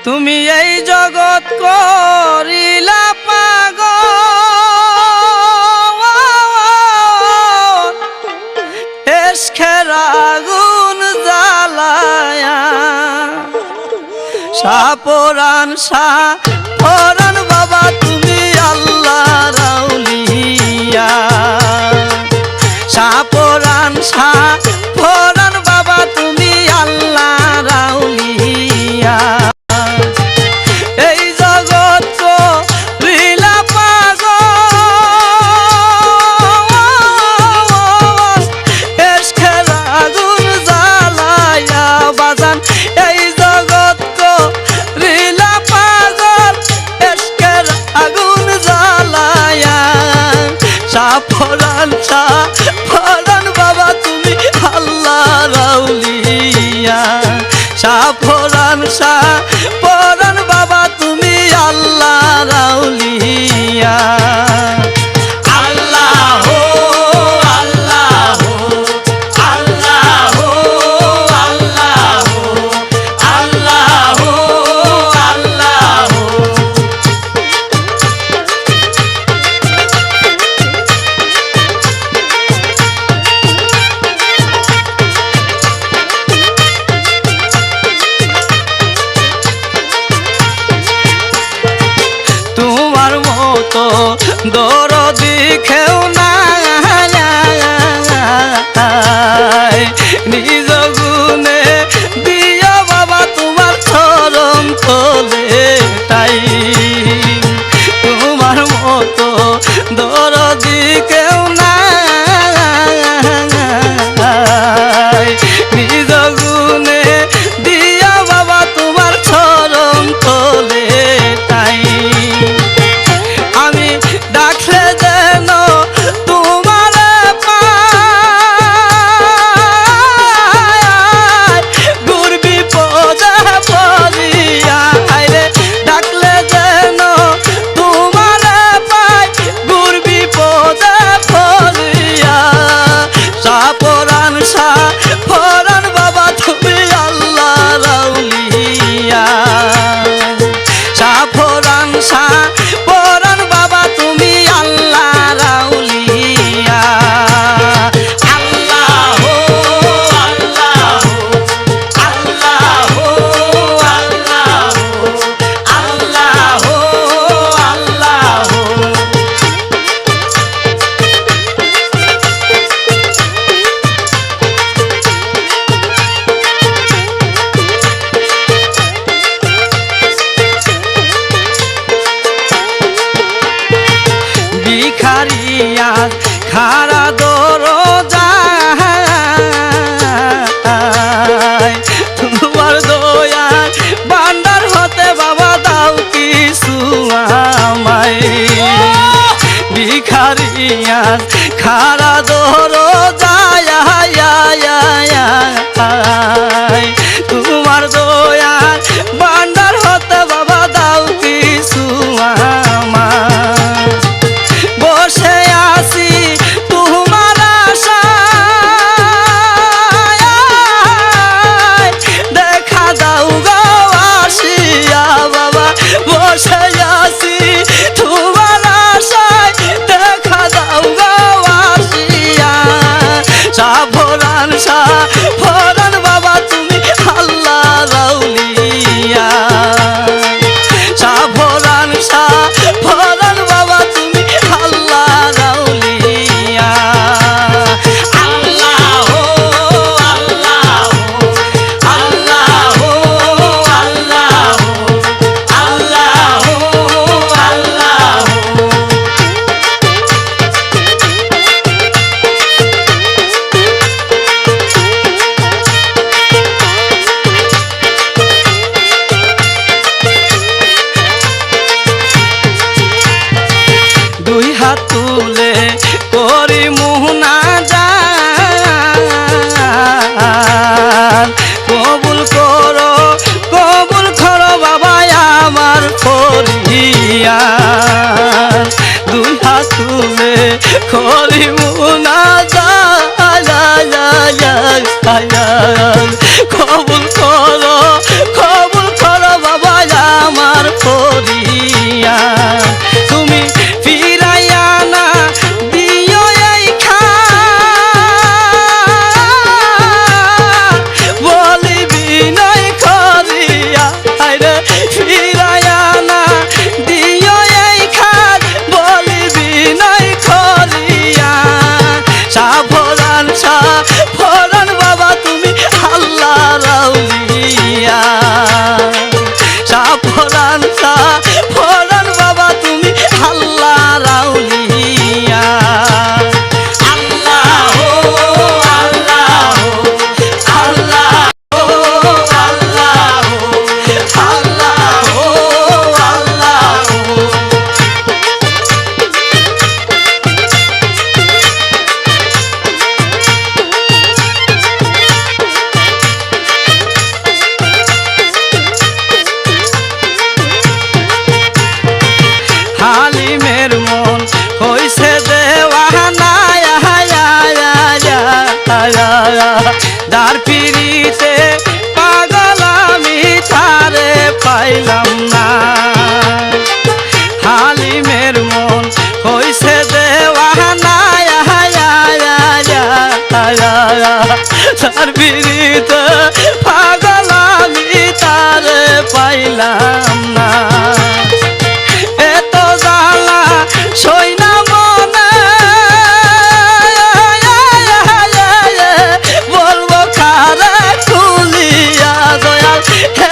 তুমি এই জগৎ করিলা পাগল এশকের আগুন জ্বালায়া সাপরান সাপরান বাবা তুমি আল্লাহর আউলিয়া সাপরান সাপরান বাবা তুমি আল্লাহর আউলিয়া এই জগৎ করিলা পাগল এশকের আগুন জ্বালায়া বাজান এই জগৎ করিলা পাগল এশকের আগুন জ্বালায়া সাপরান সাপরান বাবা তুমি আল্লাহর আউলিয়া সাপরান সাপরান বাবা তুমি আল্লাহর আউলিয়া আল্লাহ আল্লাহ আল্লাহ আল্লাহ আল্লাহ তোমার মতো দরদি কেউ নাই নিজ গুণে দিয়া বাবা তোমার চরণ তলে তাই তোমার মতো দরদি কেউ নাই নিজ গুণে দিয়া বাবা তোমার চরণ তলে তাই আমি ডাকলে যেন তোমার পায় দূর বিপদে পড়িয়া রে ডাকলে যেন তোমার পায় দূর বিপদে পড়িয়া সাপরান সাপরান বাবা তুমি আল্লাহর আউলিয়া সাপরান সাপরান বাবা তুমি আল্লাহর আউলিয়া আল্লাহ আল্লাহ আল্লাহ আল্লাহ আল্লাহ ভিখারিয়া খারা দরজায় তোমার দয়ার ভান্ডার হতে বাবা দাও কিছু আমায় ভিখারিয়া খারা দরজায় তোমার দয়ার ভান্ডার হতে বাবা দাও কিছু আমায় বসে আছি তোমার আশায় দেখা দাও গো আসিয়া বাবা বসে আছি তোমার আশায় দেখা দাও গো আসিয়া সাপরান সাপরান বাবা তুমি আল্লাহর আউলিয়া সাপরান সাপরান বাবা তুমি আল্লাহর আউলিয়া আল্লাহ আল্লাহ আল্লাহ আল্লাহ আল্লাহ আল্লাহ দুই হাত তুলে করি মুনাজাত কবুল করো বাবা আমার ফরিয়াদ দুই হাত তুলে করি মুনাজাত কবুল করো বাবা পাইলাম না এত জ্বালা সই না মনে বলবো কারে খুলিয়া দয়াল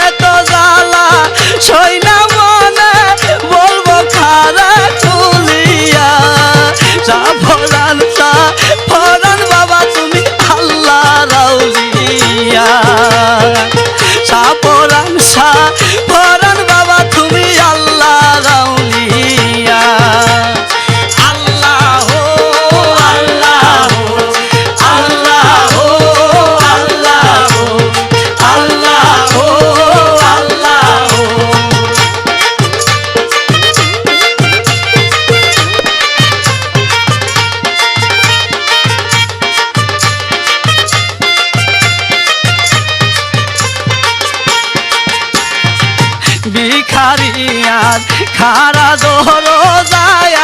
এত জ্বালা সই না মনে বলবো কারে খুলিয়া সাফরান সাফরান বাবা তুমি আল্লাহ রাউলিয়া সাফরান সাফরান বাবা তুমি আল্লাহ রাউলিয়া আল্লাহ হো আল্লাহ হো আল্লাহ হো আল্লাহ হো আল্লাহ হো আল্লাহ হো ভিখারিয়ার খারা দোহরো যায়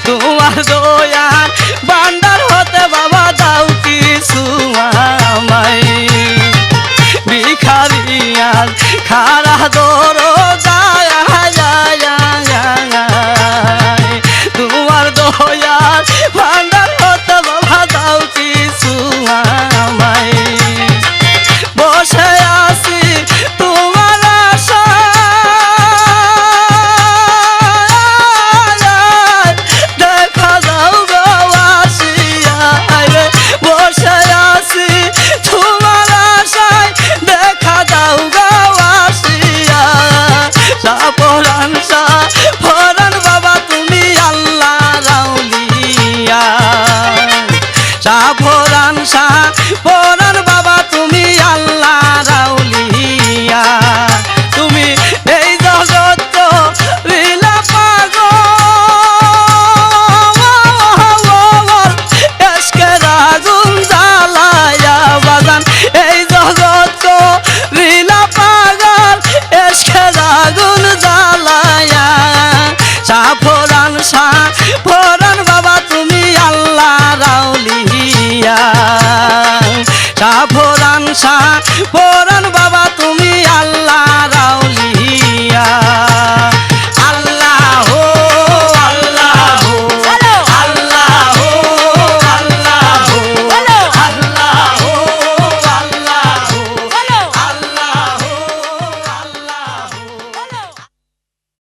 তোমার দয়ার বান্দার হতে বাবা দাও কিছু আমায় ভিখারিয়ার খারা দোহরো যায় তোমার দয়ার বান্দার হতে বাবা দাও কিছু আমায় বসে আছি তোমার আশায় দেখা দাও গো আসিয়া রে বসে আছি তোমার আশায় দেখা দাও গো আসিয়া সাফরান সাফরান বাবা তুমি আল্লাহ রাউলিয়া সাফরান সাফরান বাবা তুমি আল্লাহ রাউলিয়া তুমি এই জগৎ লীলা পাগল এসকের আগুন জ্বালায়া বাজান এই জগৎ লীলা পাগল এসকের আগুন জ্বালায়া সাফরান সাফরান বাবা তুমি আল্লাহ রাউলিয়া সাফরান সাফরান